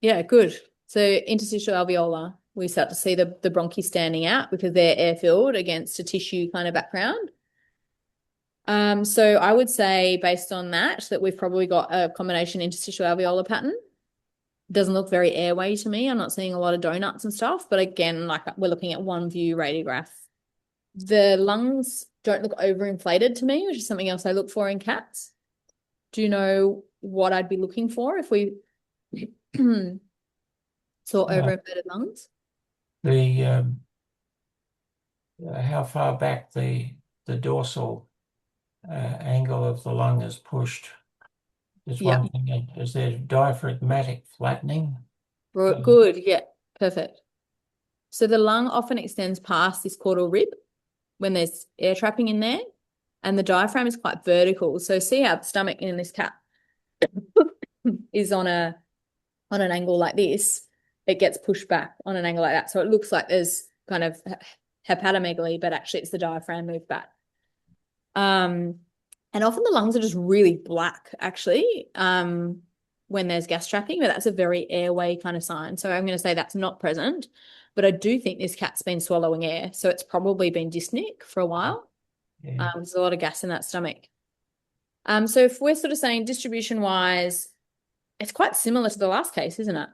Yeah, good. So interstitial alveolar, we start to see the bronchi standing out because they're air filled against a tissue kind of background. So I would say based on that we've probably got a combination interstitial alveolar pattern. Doesn't look very airway to me. I'm not seeing a lot of donuts and stuff, but again, like we're looking at one view radiograph. The lungs don't look overinflated to me, which is something else I look for in cats. Do you know what I'd be looking for if we saw overinflated lungs? How far back the dorsal angle of the lung is pushed is Yeah. one thing. Is there diaphragmatic flattening? Good. Yeah. Perfect. So the lung often extends past this caudal rib when there's air trapping in there, and the diaphragm is quite vertical. So see how the stomach in this cat is on an angle like this. It gets pushed back on an angle like that. So it looks like there's kind of hepatomegaly, but actually it's the diaphragm moved back. And often the lungs are just really black, actually, when there's gas trapping, but that's a very airway kind of sign. So I'm going to say that's not present, but I do think this cat's been swallowing air. So it's probably been dyspneic for a while. Yeah. There's a lot of gas in that stomach. So if we're sort of saying distribution-wise, it's quite similar to the last case, isn't it?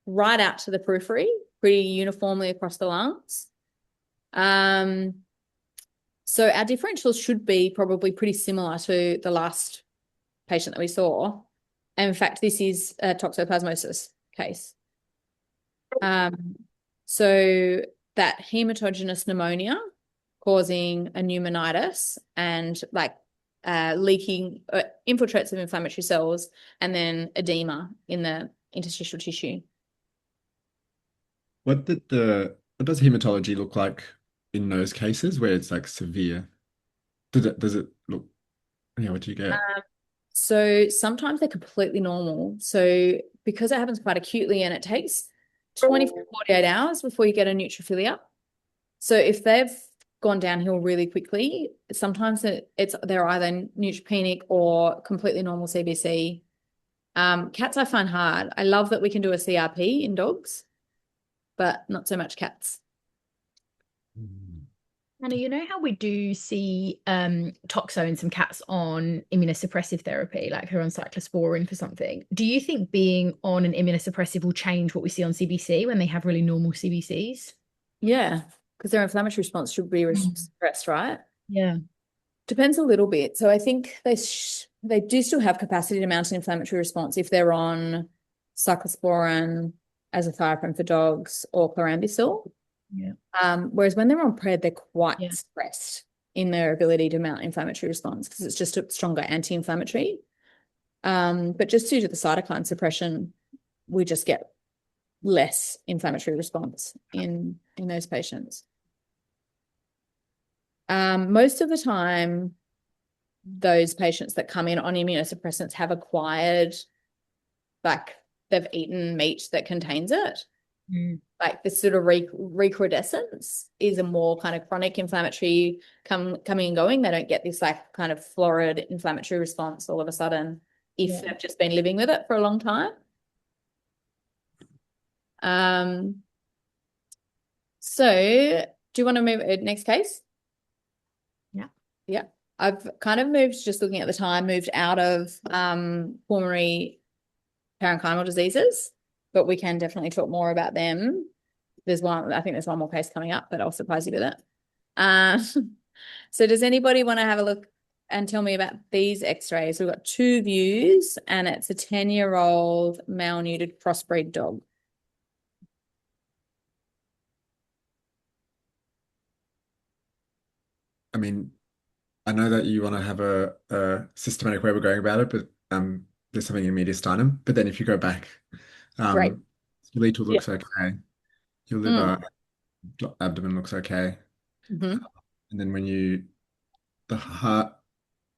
Right out to the periphery, pretty uniformly across the lungs. So our differentials should be probably pretty similar to the last patient that we saw. And in fact, this is a toxoplasmosis case. So that hematogenous pneumonia causing a pneumonitis and like leaking infiltrates of inflammatory cells and then edema in the interstitial tissue. What does hematology look like in those cases where it's like severe? Does it look, yeah, what do you get? So sometimes they're completely normal. So because it happens quite acutely and it takes 24 to 48 hours before you get a neutrophilia. So if they've gone downhill really quickly, sometimes they're either neutropenic or completely normal CBC. Cats I find hard. I love that we can do a CRP in dogs, but not so much cats. Anna, you know how we do see toxo in some cats on immunosuppressive therapy, like they're on cyclosporin for something. Do you think being on an immunosuppressive will change what we see on CBC when they have really normal CBCs? Yeah, because their inflammatory response should be suppressed, right? Yeah. Depends a little bit. So I think they do still have capacity to mount an inflammatory response if they're on cyclosporin, azathioprine for dogs, or chlorambucil. Yeah. Whereas when they're on pred, they're quite Yeah. suppressed in their ability to mount inflammatory response because it's just a stronger anti-inflammatory. But just due to the cytokine suppression, we just get less inflammatory response in those patients. Most of the time, those patients that come in on immunosuppressants have acquired, like they've eaten meat that contains it. Like this sort of recrudescence is a more kind of chronic inflammatory coming and going. They don't get this like kind of florid inflammatory response all of a sudden if they've just been living with it for a long time. So do you want to move next case? Yeah. Yeah. I've kind of moved, just looking at the time, moved out of pulmonary parenchymal diseases, but we can definitely talk more about them. I think there's one more case coming up, but I'll surprise you with it. So does anybody want to have a look and tell me about these x-rays? We've got two views and it's a 10-year-old male-neutered crossbreed dog. I mean, I know that you want to have a systematic way we're going about it, but there's something in mediastinum. But then if you go back, Great. skeletal Yeah. looks okay. Your liver, abdomen looks okay. Mm-hmm. And then the heart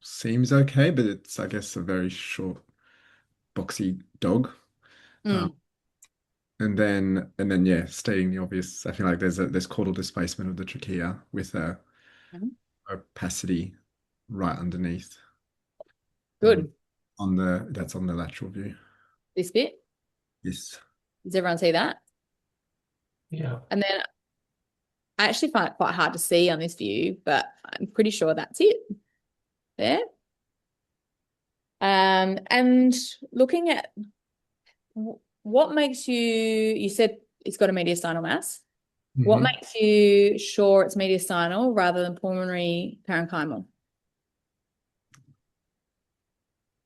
seems okay, but it's, I guess, a very short, boxy dog. And then, yeah, stating the obvious, I feel like there's caudal displacement of the trachea with a opacity right underneath. Good. That's on the lateral view. This bit. Yes. Does everyone see that? Yeah. And then I actually find it quite hard to see on this view, but I'm pretty sure that's it there. And looking at what makes you said it's got a mediastinal mass. What makes you sure it's mediastinal rather than pulmonary parenchymal?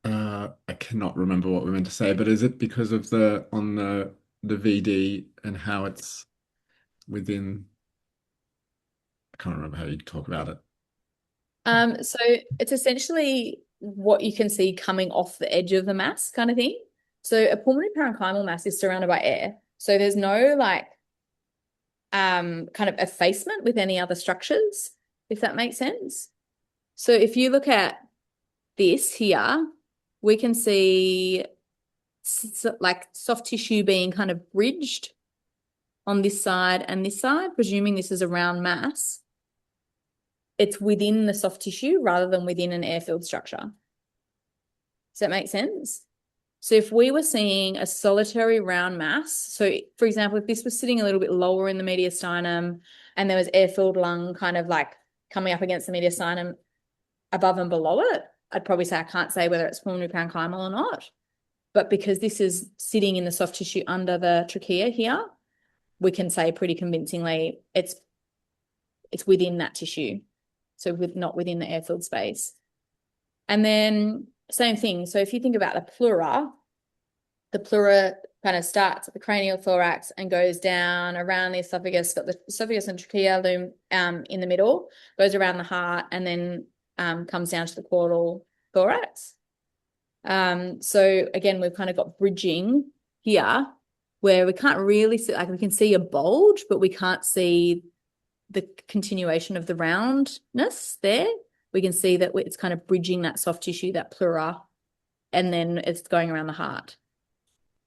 I cannot remember what we meant to say, but is it because of the VD and how it's within? I can't remember how you talk about it. So it's essentially what you can see coming off the edge of the mass kind of thing. So a pulmonary parenchymal mass is surrounded by air. So there's no like kind of effacement with any other structures, if that makes sense. So if you look at this here, we can see like soft tissue being kind of bridged on this side and this side, presuming this is a round mass. It's within the soft tissue rather than within an air-filled structure. Does that make sense? So if we were seeing a solitary round mass, so for example, if this was sitting a little bit lower in the mediastinum and there was air-filled lung kind of like coming up against the mediastinum above and below it, I'd probably say I can't say whether it's pulmonary parenchymal or not. But because this is sitting in the soft tissue under the trachea here, we can say pretty convincingly it's within that tissue. So not within the air-filled space. And then same thing. So if you think about the pleura kind of starts at the cranial thorax and goes down around the esophagus, got the esophagus and trachea loom in the middle, goes around the heart and then comes down to the caudal thorax. So again, we've kind of got bridging here where we can't really see, like we can see a bulge, but we can't see the continuation of the roundness there. We can see that it's kind of bridging that soft tissue, that pleura, and then it's going around the heart.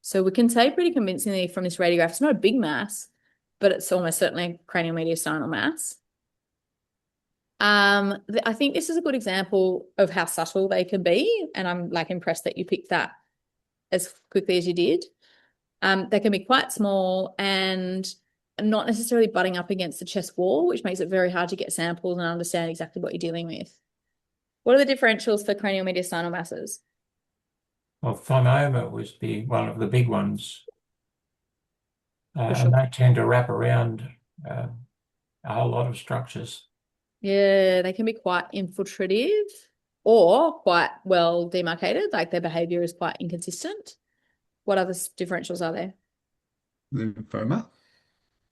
So we can say pretty convincingly from this radiograph, it's not a big mass, but it's almost certainly a cranial mediastinal mass. I think this is a good example of how subtle they can be, and I'm like impressed that you picked that as quickly as you did. They can be quite small and not necessarily butting up against the chest wall, which makes it very hard to get samples and understand exactly what you're dealing with. What are the differentials for cranial mediastinal masses? Well, thymoma would be one of the big ones. For sure. And they tend to wrap around a whole lot of structures. Yeah, they can be quite infiltrative or quite well demarcated, like their behavior is quite inconsistent. What other differentials are there? Lymphoma.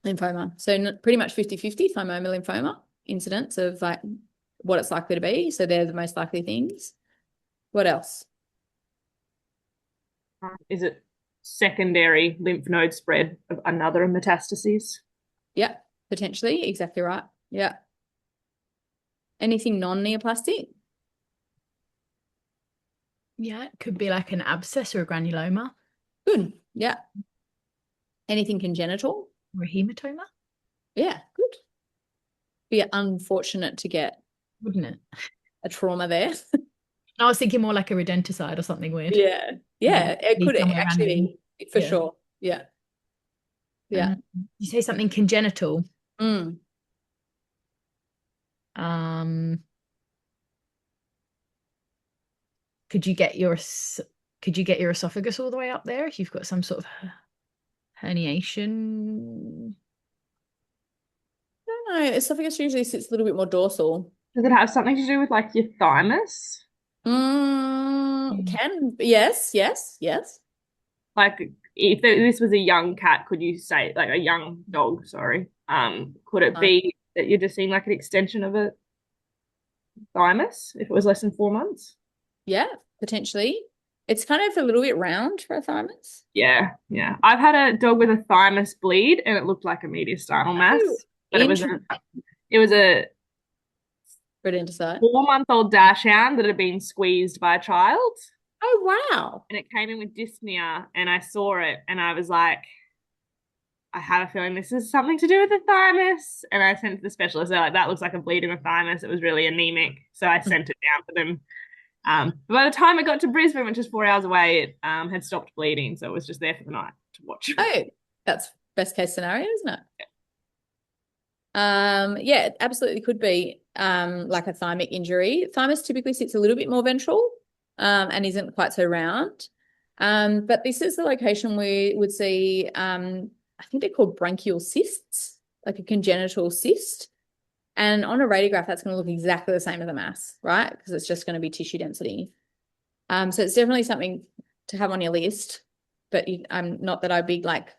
Lymphoma. So pretty much 50-50 thymoma lymphoma incidence of like what it's likely to be. So they're the most likely things. What else? Is it secondary lymph node spread of another metastases? Yeah, potentially. Exactly right. Yeah. Anything non-neoplastic? Yeah, it could be like an abscess or a granuloma Good. Yeah. Anything congenital? or a hematoma, Yeah, good. Be unfortunate to get wouldn't it? a trauma there. I was thinking more like a rodenticide or something weird. Yeah. Yeah, it Be could somewhere actually be, for Yeah. sure. Yeah. Yeah. You say something congenital. Mm. Could you get your esophagus all the way up there if you've got some sort of herniation? I don't know. Esophagus usually sits a little bit more dorsal. Does it have something to do with like your thymus? Yes. Like if this was a young cat, could you say like a young dog, sorry. Could it be that you're just seeing like an extension of a thymus if it was less than 4 months? Yeah, potentially. It's kind of a little bit round for a thymus. Yeah. I've had a dog with a thymus bleed and it looked like a mediastinal mass, but it was a rodenticide. 4-month-old dachshund that had been squeezed by a child. Oh, wow. And it came in with dyspnea and I saw it and I was like, I have a feeling this is something to do with the thymus. And I sent to the specialist. They're like, that looks like a bleed in the thymus. It was really anemic. So I sent it down for them. But by the time it got to Brisbane, which is 4 hours away, it had stopped bleeding. So it was just there for the night to watch. Oh, that's best case scenario, isn't it? Yeah, it absolutely could be like a thymic injury. Thymus typically sits a little bit more ventral and isn't quite so round. But this is the location we would see, I think they're called branchial cysts, like a congenital cyst. And on a radiograph, that's going to look exactly the same as a mass, right? Because it's just going to be tissue density. So it's definitely something to have on your list, but not that I'd be like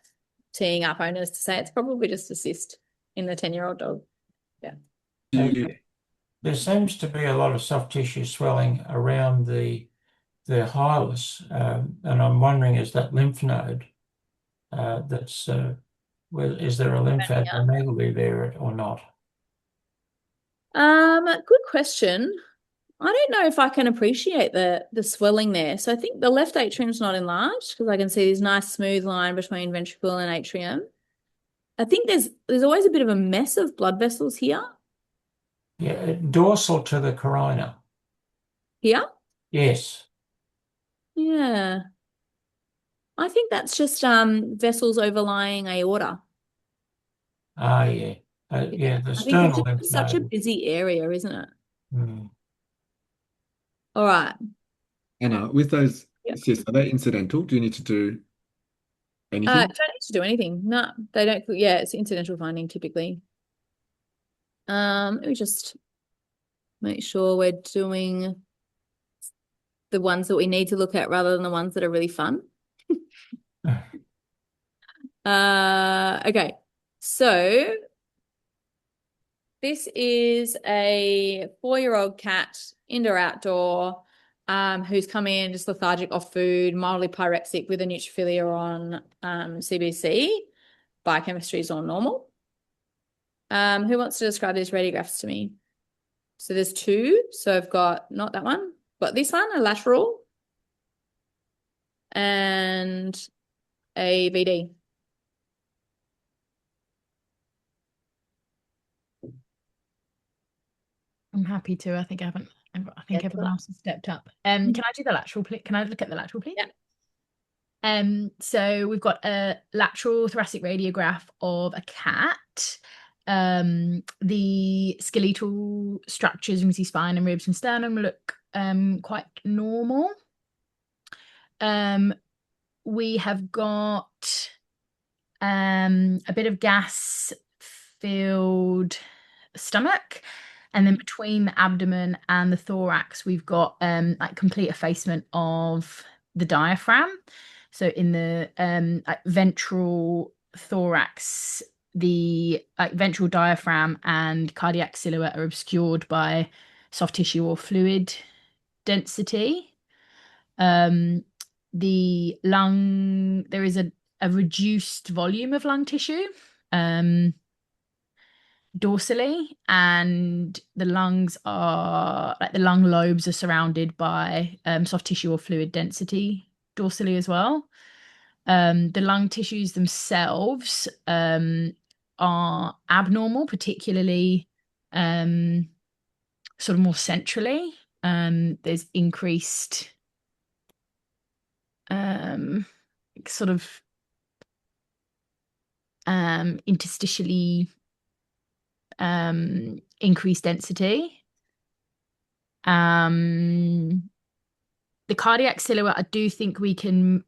teeing up owners to say it's probably just a cyst in the 10-year-old dog. Yeah. There seems to be a lot of soft tissue swelling around the hilus, and I'm wondering, is that lymph node is there a lymphadenopathy there or not? Good question. I don't know if I can appreciate the swelling there. So I think the left atrium's not enlarged because I can see this nice smooth line between ventricle and atrium. I think there's always a bit of a mess of blood vessels here. Yeah, dorsal to the corona. Here? Yes. Yeah. I think that's just vessels overlying aorta. Ah, yeah. Yeah, the I think sternal it's just such a busy area, isn't it? Mm. All right. Anna, with those cysts, are they incidental? Do you need to do anything? Don't need to do anything. No, they don't. Yeah, it's incidental finding typically. Let me just make sure we're doing the ones that we need to look at rather than the ones that are really fun. Okay. So this is a 4-year-old cat, indoor outdoor, who's come in just lethargic off food, mildly pyrexic with a neutrophilia on CBC. Biochemistry is all normal. Who wants to describe these radiographs to me? So there's two. So I've got not that one, but this one, a lateral, and a VD. I'm happy to. I think I haven't. I think Yeah, everyone else has stepped up. Can I do the lateral, please? Can I look at the lateral, please? Yeah. So we've got a lateral thoracic radiograph of a cat. The skeletal structures, you can see spine and ribs and sternum, look quite normal. We have got a bit of gas-filled stomach, and then between the abdomen and the thorax, we've got like complete effacement of the diaphragm. So in the like ventral thorax, the ventral diaphragm and cardiac silhouette are obscured by soft tissue or fluid density. The lung, there is a reduced volume of lung tissue dorsally, and the lungs are like the lung lobes are surrounded by soft tissue or fluid density dorsally as well. The lung tissues themselves are abnormal, particularly sort of more centrally. There's increased sort of interstitially increased density. The cardiac silhouette, I do think we can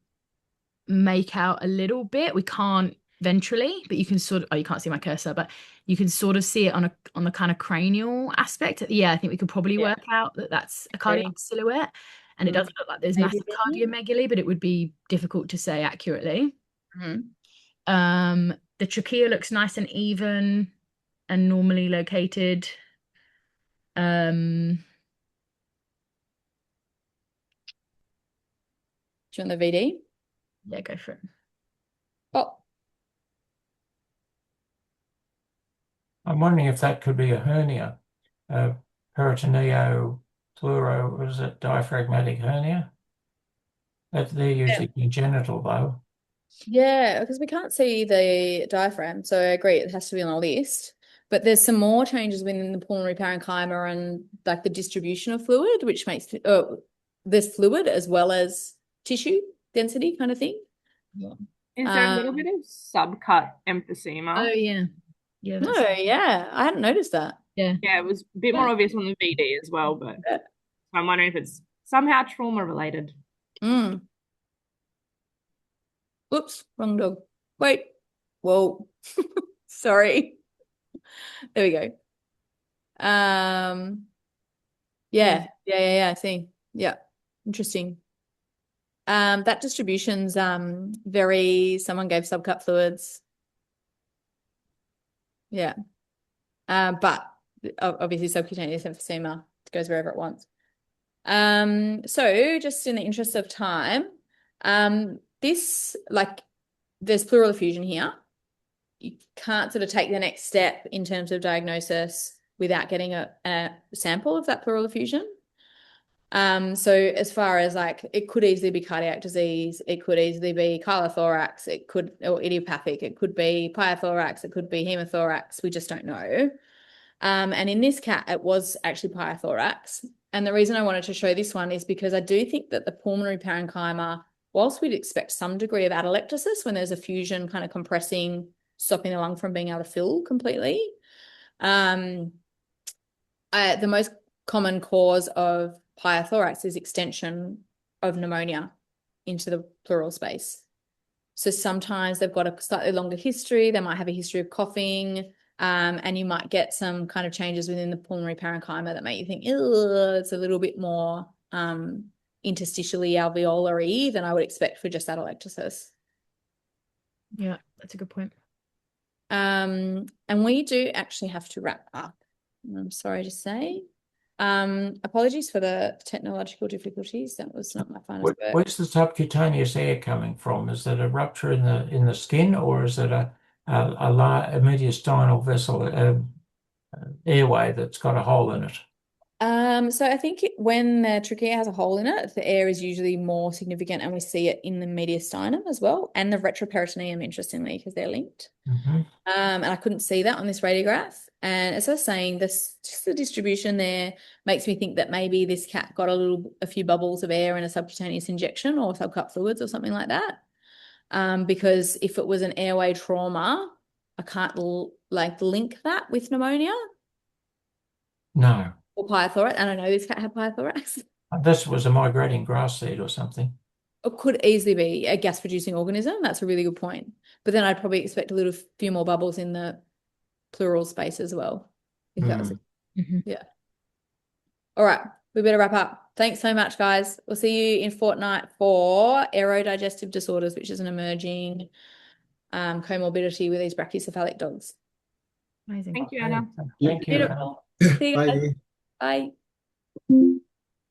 make out a little bit. We can't ventrally, but you can sort of, oh, you can't see my cursor, but you can sort of see it on the kind of cranial aspect. Yeah, I think we could probably work out that that's a cardiac silhouette. And it doesn't look like there's massive cardiomegaly, but it would be difficult to say accurately. The trachea looks nice and even and normally located. Do you want the VD? Yeah, go for it. Oh. I'm wondering if that could be a hernia, peritoneal, pleural, or is it diaphragmatic hernia? They're usually congenital, though. Yeah, because we can't see the diaphragm, so I agree it has to be on a list. But there's some more changes within the pulmonary parenchyma and like the distribution of fluid, which makes there's fluid as well as tissue density kind of thing. Yeah. Is there a little bit of subcut emphysema? Oh yeah. Yeah. No, yeah. I hadn't noticed that. Yeah. Yeah, it was a bit more obvious on the VD as well, but I'm wondering if it's somehow trauma related. Oops, wrong dog. Wait. Whoa. Sorry. There we go. Yeah. I see. Yeah. Interesting. That distribution's someone gave subcut fluids. Yeah. But obviously subcutaneous emphysema goes wherever it wants. So just in the interest of time, there's pleural effusion here. You can't sort of take the next step in terms of diagnosis without getting a sample of that pleural effusion. So as far as like, it could easily be cardiac disease, it could easily be chylothorax, or idiopathic, it could be pyothorax, it could be hemothorax, we just don't know. And in this cat, it was actually pyothorax. And the reason I wanted to show this one is because I do think that the pulmonary parenchyma, whilst we'd expect some degree of atelectasis when there's effusion kind of compressing, stopping the lung from being able to fill completely, the most common cause of pyothorax is extension of pneumonia into the pleural space. So sometimes they've got a slightly longer history. They might have a history of coughing, and you might get some kind of changes within the pulmonary parenchyma that make you think, it's a little bit more interstitially alveolary than I would expect for just atelectasis. Yeah, that's a good point. And we do actually have to wrap up. I'm sorry to say. Apologies for the technological difficulties. That was not my finest work. Where's the subcutaneous air coming from? Is that a rupture in the skin, or is it a a mediastinal vessel, airway that's got a hole in it? So I think when the trachea has a hole in it, the air is usually more significant, and we see it in the mediastinum as well, and the retroperitoneum, interestingly, because they're linked. Mm-hmm. And I couldn't see that on this radiograph. And as I was saying, this just the distribution there makes me think that maybe this cat got a few bubbles of air in a subcutaneous injection or subcut fluids or something like that. Because if it was an airway trauma, I can't link that with pneumonia No, or pyrothorax. And I know this cat had pyrothorax. this was a migrating grass seed or something. It could easily be a gas-producing organism. That's a really good point. But then I'd probably expect a few more bubbles in the pleural space as well, if that was it. Yeah. All right, we better wrap up. Thanks so much, guys. We'll see you in fortnight for aerodigestive disorders, which is an emerging comorbidity with these brachycephalic dogs. Amazing. Thank you, Anna. Thank you, Anna. Beautiful. See you guys. Bye. Bye.